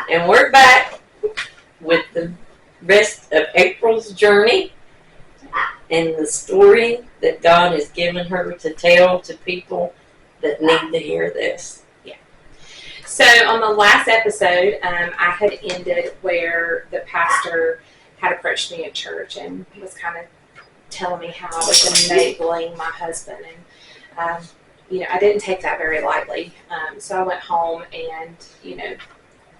And we're back with the rest of April's journey and the story that God has given her to tell to people that need to hear this. So on the last episode, I had ended where the pastor had approached me at church and was kind of telling me how I was enabling my husband. And, I didn't take that very lightly. So I went home and,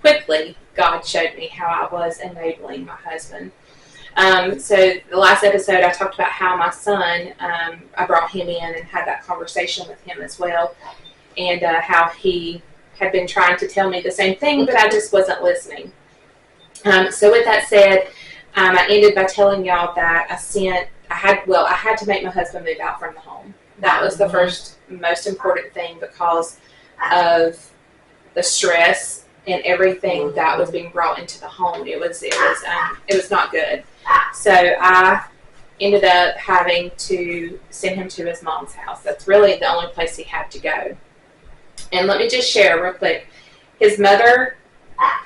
quickly God showed me how I was enabling my husband. So the last episode, I talked about how my son, I brought him in and had that conversation with him as well. And how he had been trying to tell me the same thing, but I just wasn't listening. So with that said, I ended by telling y'all that I had to make my husband move out from the home. That was the first most important thing because of the stress and everything that was being brought into the home. It was not good. So I ended up having to send him to his mom's house. That's really the only place he had to go. And let me just share real quick. His mother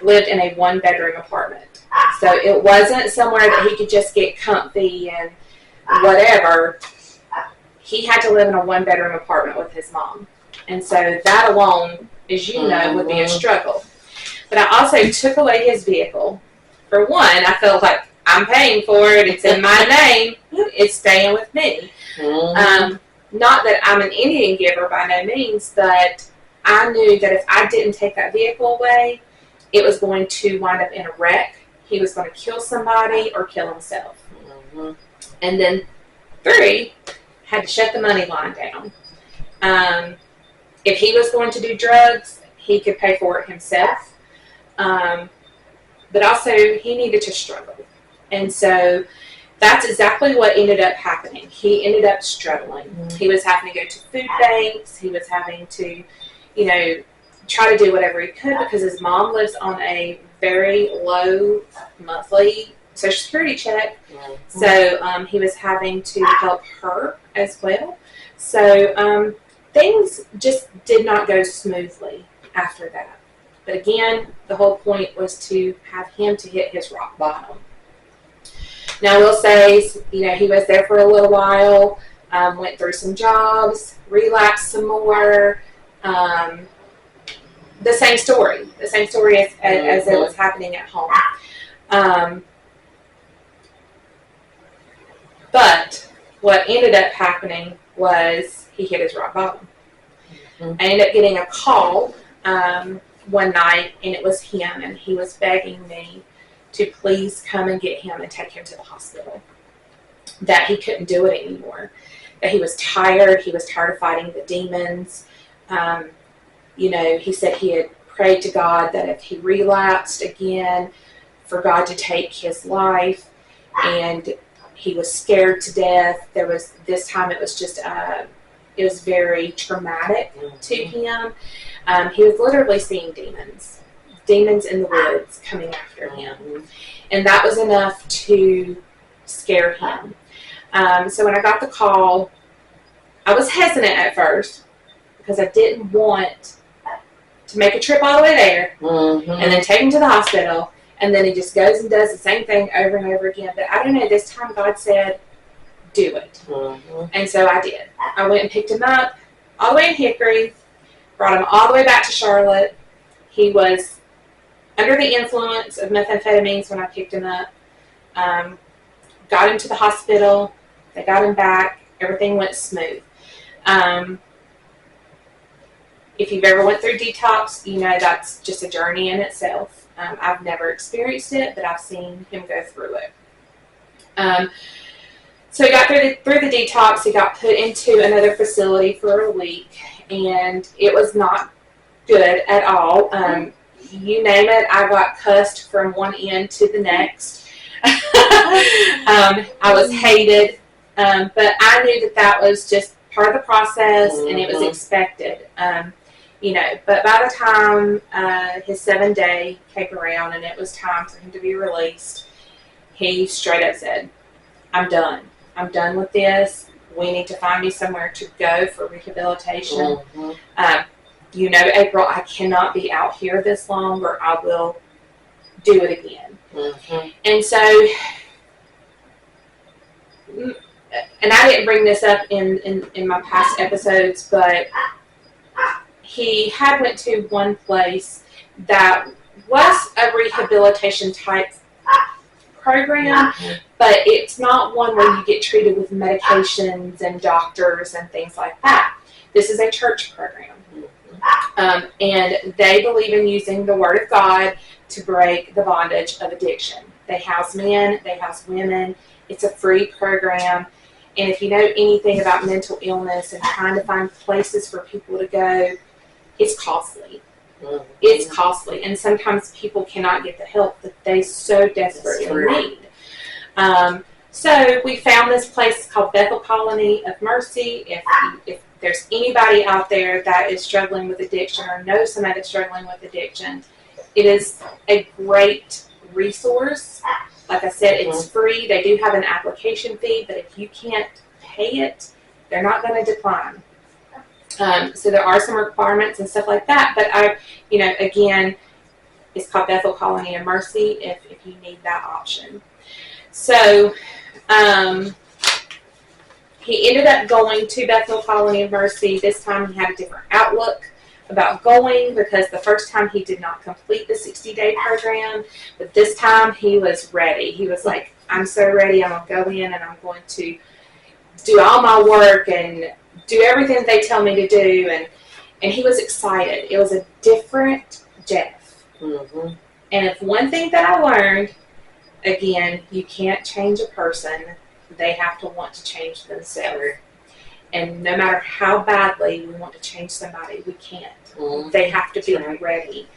lived in a one-bedroom apartment. So it wasn't somewhere that he could just get comfy and whatever. He had to live in a one-bedroom apartment with his mom. And so that alone, as you know, would be a struggle. But I also took away his vehicle. For one, I felt like I'm paying for it. It's in my name. It's staying with me. Not that I'm an Indian giver by no means, but I knew that if I didn't take that vehicle away, it was going to wind up in a wreck. He was going to kill somebody or kill himself. And then 3, had to shut the money line down. If he was going to do drugs, he could pay for it himself. But also, he needed to struggle. And so that's exactly what ended up happening. He ended up struggling. He was having to go to food banks. He was having to, try to do whatever he could because his mom lives on a very low monthly Social Security check. So he was having to help her as well. So things just did not go smoothly after that. But again, the whole point was to have him to hit his rock bottom. Now, I will say, he was there for a little while, went through some jobs, relapsed some more. The same story as it was happening at home. But what ended up happening was he hit his rock bottom. I ended up getting a call one night, and it was him, and he was begging me to please come and get him and take him to the hospital. That he couldn't do it anymore. That he was tired. He was tired of fighting the demons. He said he had prayed to God that if he relapsed again, for God to take his life. And he was scared to death. This time it was just, it was very traumatic to him. He was literally seeing demons in the woods coming after him. And that was enough to scare him. So when I got the call, I was hesitant at first because I didn't want to make a trip all the way there and then take him to the hospital. And then he just goes and does the same thing over and over again. But I don't know, this time God said, do it. And so I did. I went and picked him up all the way in Hickory, brought him all the way back to Charlotte. He was under the influence of methamphetamines when I picked him up. Got him to the hospital. They got him back. Everything went smooth. If you've ever went through detox, that's just a journey in itself. I've never experienced it, but I've seen him go through it. So he got through the detox. He got put into another facility for a week, and it was not good at all. You name it, I got cussed from one end to the next. I was hated, but I knew that was just part of the process, and it was expected. But by the time his 7th day came around and it was time for him to be released, he straight up said, I'm done. I'm done with this. We need to find me somewhere to go for rehabilitation. April, I cannot be out here this long or I will do it again. Mm-hmm. And so, and I didn't bring this up in my past episodes, but he had went to one place that was a rehabilitation type program, but it's not one where you get treated with medications and doctors and things like that. This is a church program. And they believe in using the Word of God to break the bondage of addiction. They house men, they house women. It's a free program. And if you know anything about mental illness and trying to find places for people to go, it's costly. It's costly. And sometimes people cannot get the help that they so desperately need. So we found this place called Bethel Colony of Mercy. If there's anybody out there that is struggling with addiction or knows somebody that's struggling with addiction, it is a great resource. Like I said, it's free. They do have an application fee, but if you can't pay it, they're not going to decline. So there are some requirements and stuff like that, but again, it's called Bethel Colony of Mercy if you need that option. So he ended up going to Bethel Colony of Mercy. This time he had a different outlook about going because the first time he did not complete the 60-day program, but this time he was ready. He was like, I'm so ready. I'm going to go in and I'm going to do all my work and do everything they tell me to do. And he was excited. It was a different Jeff. Mm-hmm. And if one thing that I learned, again, you can't change a person. They have to want to change themselves. And no matter how badly we want to change somebody, we can't. Mm-hmm. They have to be ready.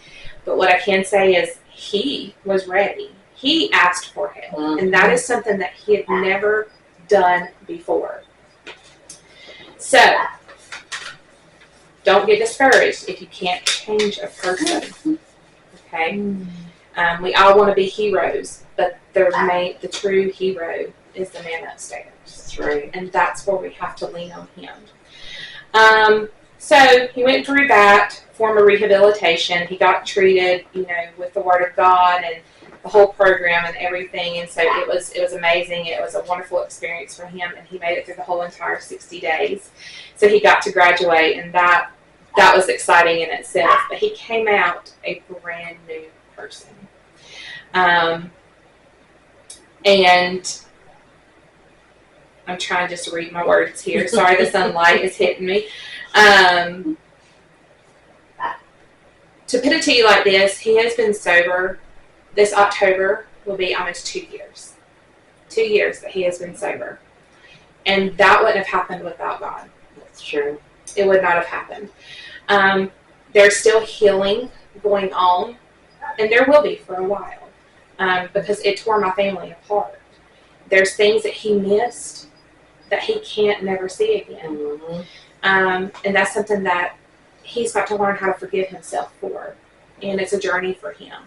But what I can say is he was ready. He asked for help. Mm-hmm. And that is something that he had never done before. So, don't get discouraged if you can't change a person. Okay? We all want to be heroes, but the true hero is the man upstairs. That's right. And that's where we have to lean on him. So he went through that form of rehabilitation. He got treated, with the Word of God and the whole program and everything. And so it was amazing. It was a wonderful experience for him, and he made it through the whole entire 60 days. So he got to graduate, and that was exciting in itself. But he came out a brand new person. And I'm trying just to read my words here. Sorry, the sunlight is hitting me. To put it to you like this, he has been sober. This October will be almost 2 years. 2 years that he has been sober. And that wouldn't have happened without God. That's true. It would not have happened. There's still healing going on, and there will be for a while, because it tore my family apart. There's things that he missed that he can't never see again. Mm-hmm. And that's something that he's got to learn how to forgive himself for. And it's a journey for him.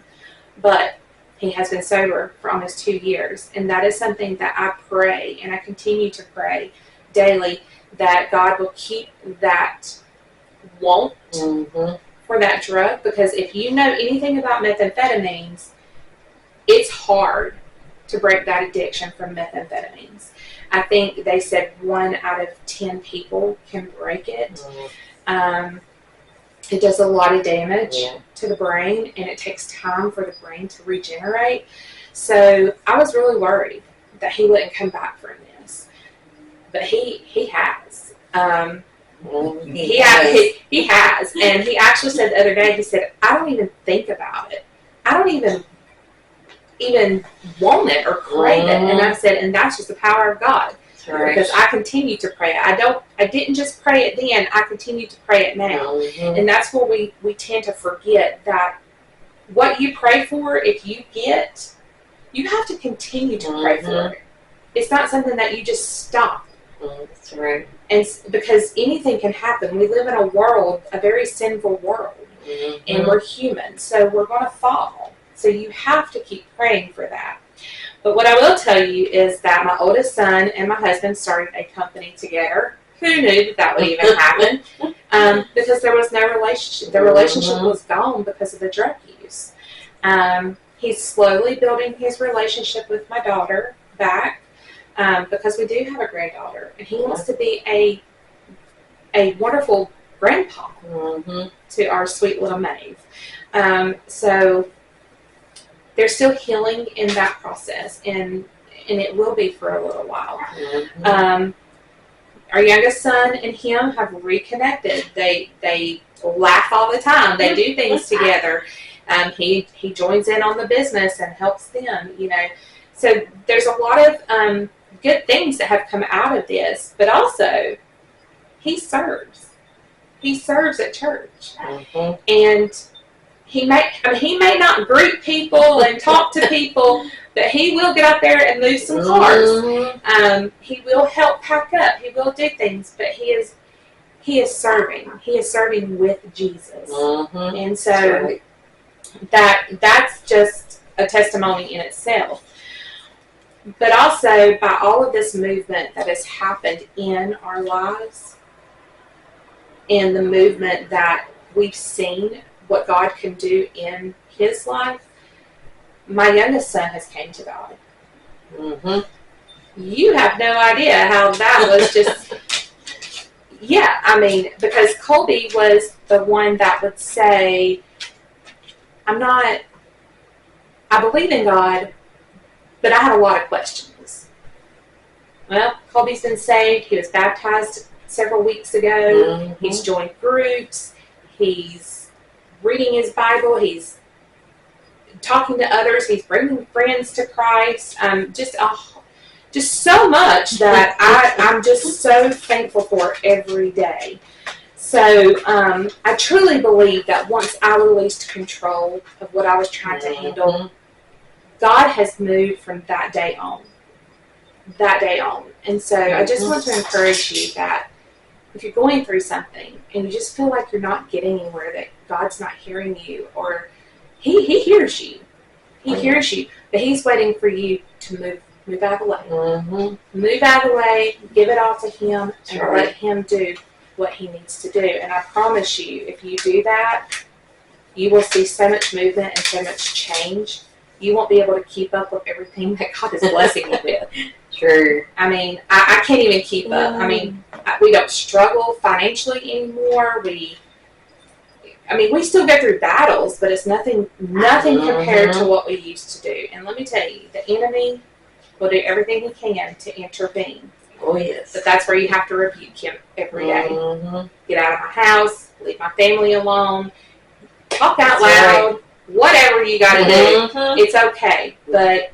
But he has been sober for almost 2 years. And that is something that I pray, and I continue to pray daily, that God will keep that want for that drug. Because if you know anything about methamphetamines, it's hard to break that addiction from methamphetamines. I think they said 1 out of 10 people can break it. It does a lot of damage to the brain, and it takes time for the brain to regenerate. So I was really worried that he wouldn't come back from this, but he has. He has, and he actually said the other day, he said, I don't even think about it. I don't even want it or crave it. And I said, and that's just the power of God. Right. Because I continue to pray it. I didn't just pray it then, I continue to pray it now. Mm-hmm. And that's where we tend to forget that what you pray for, if you get, you have to continue to pray for it. It's not something that you just stop. That's right. And because anything can happen. We live in a world, a very sinful world, and we're human, so we're going to fall. So you have to keep praying for that. But what I will tell you is that my oldest son and my husband started a company together. Who knew that would even happen? Because there was no relationship. The relationship was gone because of the drug use. He's slowly building his relationship with my daughter back, because we do have a granddaughter, and he wants to be a wonderful grandpa to our sweet little Maeve. So there's still healing in that process, and it will be for a little while. Our youngest son and him have reconnected. They laugh all the time. They do things together. He joins in on the business and helps them, you know. So there's a lot of good things that have come out of this, but also he serves. He serves at church, and he may not greet people and talk to people, but he will get out there and move some cars. He will help pack up. He will do things, but he is serving. He is serving with Jesus, and so that's just a testimony in itself. But also, by all of this movement that has happened in our lives, and the movement that we've seen what God can do in his life, my youngest son has came to God. You have no idea how that was just, yeah, I mean, because Colby was the one that would say, I believe in God, but I have a lot of questions. Well, Colby's been saved. He was baptized several weeks ago. He's joined groups. He's reading his Bible. He's talking to others. He's bringing friends to Christ. Just so much that I'm just so thankful for every day. So I truly believe that once I released control of what I was trying to handle, God has moved from that day on. And so I just want to encourage you that if you're going through something and you just feel like you're not getting anywhere, that God's not hearing you, or He hears you. He hears you, but He's waiting for you to move out of the way. Move out of the way, give it all to Him, and let Him do what He needs to do. And I promise you, if you do that, you will see so much movement and so much change. You won't be able to keep up with everything that God is blessing you with. Sure. I mean, I can't even keep up. I mean, we don't struggle financially anymore. We still go through battles, but it's nothing compared to what we used to do. And let me tell you, the enemy will do everything he can to intervene. Oh, yes. But that's where you have to rebuke him every day. Get out of my house, leave my family alone, talk out loud, whatever you got to do. It's okay. But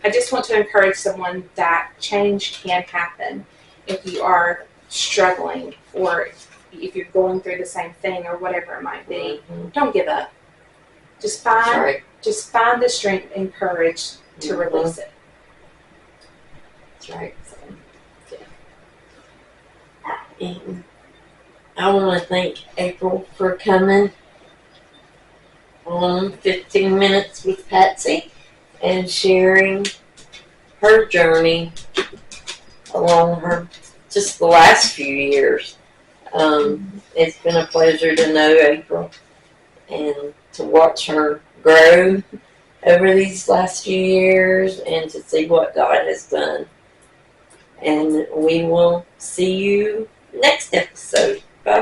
I just want to encourage someone that change can happen if you are struggling, or if you're going through the same thing, or whatever it might be. Don't give up. Just find the strength and courage to release it. That's right. And I want to thank April for coming on 15 Minutes with Patsy and sharing her journey along just the last few years. It's been a pleasure to know April and to watch her grow over these last few years and to see what God has done. And we will see you next episode. Bye.